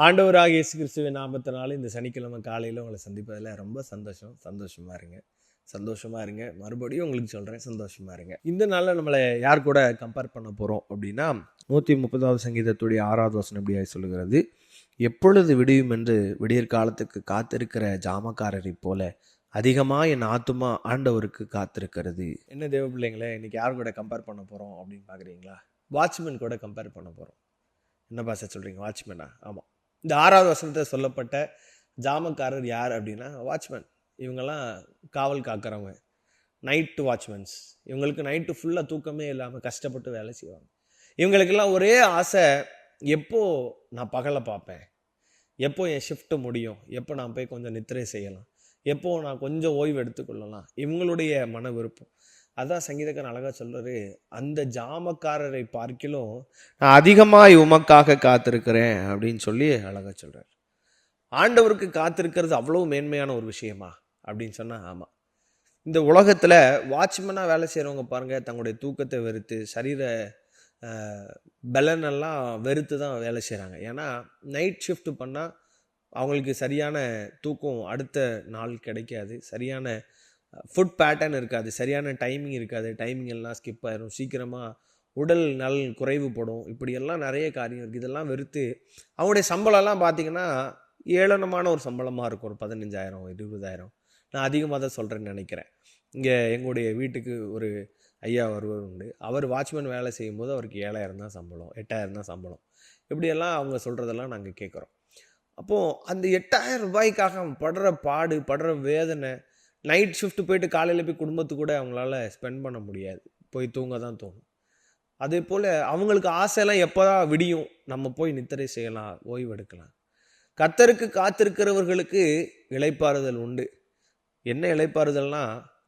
ஆண்டவராகிய இயேசு கிறிஸ்துவின் நாமத்தினால இந்த சனிக்கிழமை காலையில் உங்களை சந்திப்பதில் ரொம்ப சந்தோஷமாக இருங்க. மறுபடியும் உங்களுக்கு சொல்கிறேன், சந்தோஷமாக இருங்க. இந்த நாளில் நம்மளை யார் கூட கம்பேர் பண்ண போகிறோம் அப்படின்னா 130வது சங்கீதத்துடைய 6வது வசனம் இப்படியாக சொல்லுகிறது, எப்பொழுது விடியும் என்று விடியற் காலத்துக்கு காத்திருக்கிற ஜாமக்காரரை போல அதிகமாக என் ஆத்துமா ஆண்டவருக்கு காத்திருக்கிறது. என்ன தேவ பிள்ளைங்களே, இன்னைக்கு யார் கூட கம்பேர் பண்ண போகிறோம் அப்படின்னு பார்க்குறீங்களா? வாட்ச்மேன் கூட கம்பேர் பண்ண போகிறோம். என்ன பாச சொல்கிறீங்க? வாட்ச்மேனா? ஆமாம். இந்த 6வது வசனத்தில் சொல்லப்பட்ட ஜாமக்காரர் யார் அப்படின்னா வாட்ச்மேன். இவங்கெல்லாம் காவல் காக்கிறவங்க, நைட்டு வாட்ச்மேன்ஸ். இவங்களுக்கு நைட்டு ஃபுல்லாக தூக்கமே இல்லாமல் கஷ்டப்பட்டு வேலை செய்வாங்க. இவங்களுக்கெல்லாம் ஒரே ஆசை, எப்போ நான் பகலை பார்ப்பேன், எப்போ என் ஷிஃப்ட்டு முடியும், எப்போ நான் போய் கொஞ்சம் நித்திரை செய்யலாம், எப்போ நான் கொஞ்சம் ஓய்வு எடுத்துக்கொள்ளலாம், இவங்களுடைய மன விருப்பம். அதான் சங்கீதக்காரன் அழகாக சொல்கிறாரு, அந்த ஜாமக்காரரை பார்க்கிலும் நான் அதிகமாக உமக்காக காத்திருக்கிறேன் அப்படின்னு சொல்லி அழகாக சொல்கிறார். ஆண்டவருக்கு காத்திருக்கிறது அவ்வளோ மேன்மையான ஒரு விஷயமா அப்படின்னு சொன்னால் ஆமாம். இந்த உலகத்தில் வாட்ச்மேனாக வேலை செய்கிறவங்க பாருங்கள், தங்களுடைய தூக்கத்தை வெறுத்து சரீர பலனெல்லாம் வெறுத்து தான் வேலை செய்கிறாங்க. ஏன்னா நைட் ஷிஃப்ட் பண்ணால் அவங்களுக்கு சரியான தூக்கம் அடுத்த நாள் கிடைக்காது, சரியான ஃபுட் பேட்டர்ன் இருக்காது, சரியான டைமிங் இருக்காது, டைமிங் எல்லாம் ஸ்கிப் ஆயிரும், சீக்கிரமாக உடல் நல் குறைவுபடும், இப்படியெல்லாம் நிறைய காரியம் இருக்குது. இதெல்லாம் வெறுத்து அவங்களுடைய சம்பளம்லாம் பார்த்திங்கன்னா ஏளனமான ஒரு சம்பளமாக இருக்கும், ஒரு 15,000 20,000. நான் அதிகமாக தான் சொல்கிறேன்னு நினைக்கிறேன். இங்கே எங்களுடைய வீட்டுக்கு ஒரு ஐயா ஒருவர் உண்டு. அவர் வாட்ச்மேன் வேலை செய்யும்போது அவருக்கு 7,000 தான் சம்பளம், 8,000 தான் சம்பளம். இப்படியெல்லாம் அவங்க சொல்கிறதெல்லாம் நாங்கள் கேட்குறோம். அப்போது அந்த 8,000 ரூபாய்க்காக படுற பாடு, படுற வேதனை, நைட் ஷிஃப்ட் போயிட்டு காலையில் போய் குடும்பத்துக்கு கூட அவங்களால ஸ்பெண்ட் பண்ண முடியாது, போய் தூங்க தான் தோணும். அதே போல் அவங்களுக்கு ஆசையெல்லாம் எப்போ தான் விடியும், நம்ம போய் நித்திரை செய்யலாம், ஓய்வு எடுக்கலாம். கர்த்தருக்கு காத்திருக்கிறவர்களுக்கு இளைப்பாறுதல் உண்டு. என்ன இளைப்பாறுதல்னா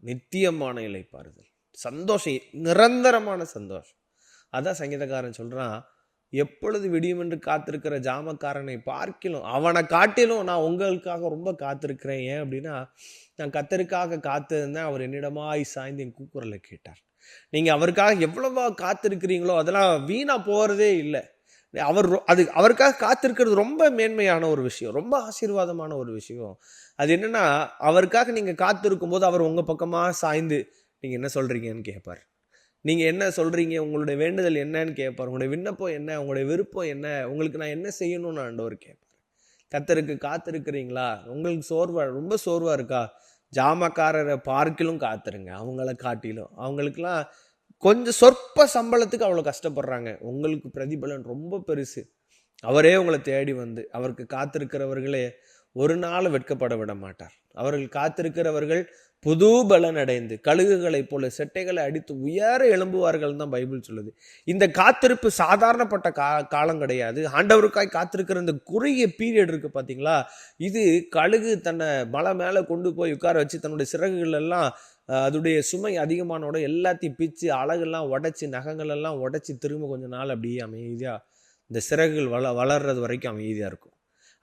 நித்தியமான இளைப்பாறுதல், சந்தோஷம், நிரந்தரமான சந்தோஷம். அதான் சங்கீதக்காரன் சொல்கிறான், எப்பொழுது விடியும் என்று காத்திருக்கிற ஜாமக்காரனை பார்க்கிலும், அவனை காட்டிலும் நான் உங்களுக்காக ரொம்ப காத்திருக்கிறேன். ஏன் அப்படின்னா, நான் கர்த்தருக்காக காத்திருந்தேன், அவர் என்னிடமாய் சாய்ந்து என் கூக்குரலை கேட்டார். நீங்கள் அவருக்காக எவ்வளவா காத்திருக்கிறீங்களோ அதெல்லாம் வீணாக போகிறதே இல்லை. அவருக்காக காத்திருக்கிறது ரொம்ப மேன்மையான ஒரு விஷயம், ரொம்ப ஆசீர்வாதமான ஒரு விஷயம். அது என்னென்னா, அவருக்காக நீங்கள் காத்திருக்கும் போது அவர் உங்கள் பக்கமாக சாய்ந்து நீங்கள் என்ன சொல்கிறீங்கன்னு கேட்பார். நீங்கள் என்ன சொல்கிறீங்க, உங்களுடைய வேண்டுதல் என்னன்னு கேட்பார். உங்களுடைய விண்ணப்பம் என்ன, உங்களுடைய விருப்பம் என்ன, உங்களுக்கு நான் என்ன செய்யணும்னு ஆண்டவர் கேட்பார். கர்த்தருக்கு காத்திருக்கிறீங்களா? உங்களுக்கு ரொம்ப சோர்வாக இருக்கா? ஜாமக்காரரை பார்க்கிலும் காத்துருங்க, அவங்கள காட்டிலும். அவங்களுக்கெல்லாம் கொஞ்சம் சொற்ப சம்பளத்துக்கு அவ்வளோ கஷ்டப்படுறாங்க, உங்களுக்கு பிரதிபலன் ரொம்ப பெருசு. அவரே உங்களை தேடி வந்து அவருக்கு காத்திருக்கிறவர்களே ஒரு நாள் வெட்கப்பட விட மாட்டார். அவர்கள் காத்திருக்கிறவர்கள் புது பலன் அடைந்து கழுகுகளை போல செட்டைகளை அடித்து உயர எழும்புவார்கள் தான் பைபிள் சொல்லுது. இந்த காத்திருப்பு சாதாரணப்பட்ட காலம் கிடையாது. ஆண்டவருக்காய் காத்திருக்கிற இந்த குறுகிய பீரியட் இருக்குது பார்த்தீங்களா, இது கழுகு தன்னை மலை மேலே கொண்டு போய் உட்கார வச்சு தன்னுடைய சிறகுகள் எல்லாம் அதோடைய சுமை அதிகமானோட எல்லாத்தையும் பிச்சு அழகெல்லாம் உடைச்சி நகங்கள் எல்லாம் உடைச்சி திரும்ப கொஞ்ச நாள் அப்படியே அமைதியாக இந்த சிறகுகள் வளர்றது வரைக்கும் அமைதியாக இருக்கும்.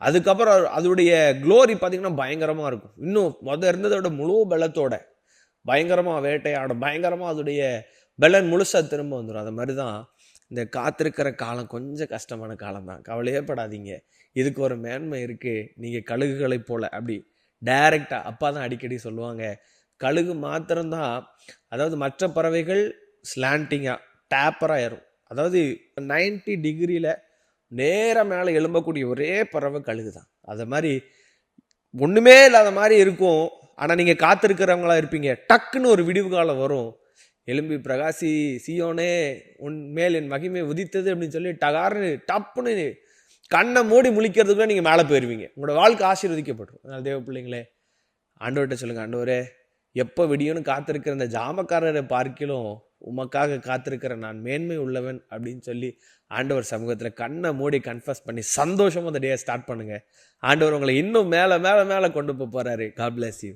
அதுக்கப்புறம் அதோடைய க்ளோரி பார்த்திங்கன்னா பயங்கரமாக இருக்கும். இன்னும் இருந்ததோட முழு பலத்தோட பயங்கரமாக வேட்டையாடும், பயங்கரமாக அதோடைய பலன் முழுசாக திரும்ப வந்துடும். அது மாதிரி தான் இந்த காத்திருக்கிற காலம் கொஞ்சம் கஷ்டமான காலம் தான், கவலையே படாதீங்க. இதுக்கு ஒரு மேன்மை இருக்குது. நீங்கள் கழுகுகளை போல் அப்படி டைரெக்டாக, அப்பா தான் அடிக்கடி சொல்லுவாங்க, கழுகு மாத்திரம்தான், அதாவது மற்ற பறவைகள் ஸ்லாண்டிங்காக டேப்பராக ஏறும், அதாவது 90 டிகிரியில் நேராக மேலே எழும்பக்கூடிய ஒரே பறவை கழுகு தான். அது மாதிரி ஒன்றுமே இல்லாத மாதிரி இருக்கும், ஆனால் நீங்கள் காத்திருக்கிறவங்களா இருப்பீங்க. டக்குன்னு ஒரு விடிவு காலம் வரும், எலும்பி பிரகாசி சீயோனே உன் மேல் என் மகிமை உதித்தது அப்படின்னு சொல்லி டப்புன்னு கண்ணை மூடி முழிக்கிறதுக்குள்ள நீங்கள் மேலே போயிடுவீங்க. உங்களோட வாழ்க்கை ஆசீர்வதிக்கப்படும். அதனால் தேவ பிள்ளைங்களே, ஆண்டவர்கிட்ட சொல்லுங்கள், ஆண்டவரே எப்போ விடியும்னு காத்திருக்கிற இந்த ஜாமக்காரரை பார்க்கிலும் உமக்காக காத்திருக்கிற நான் மேன்மை உள்ளவன் அப்படின்னு சொல்லி ஆண்டவர் சமூகத்தில் கண்ணை மூடி கன்ஃபஸ் பண்ணி சந்தோஷமாக அந்த டே ஸ்டார்ட் பண்ணுங்கள். ஆண்டவர் உங்களை இன்னும் மேலே மேலே மேலே கொண்டு போகிறாரு. God bless you.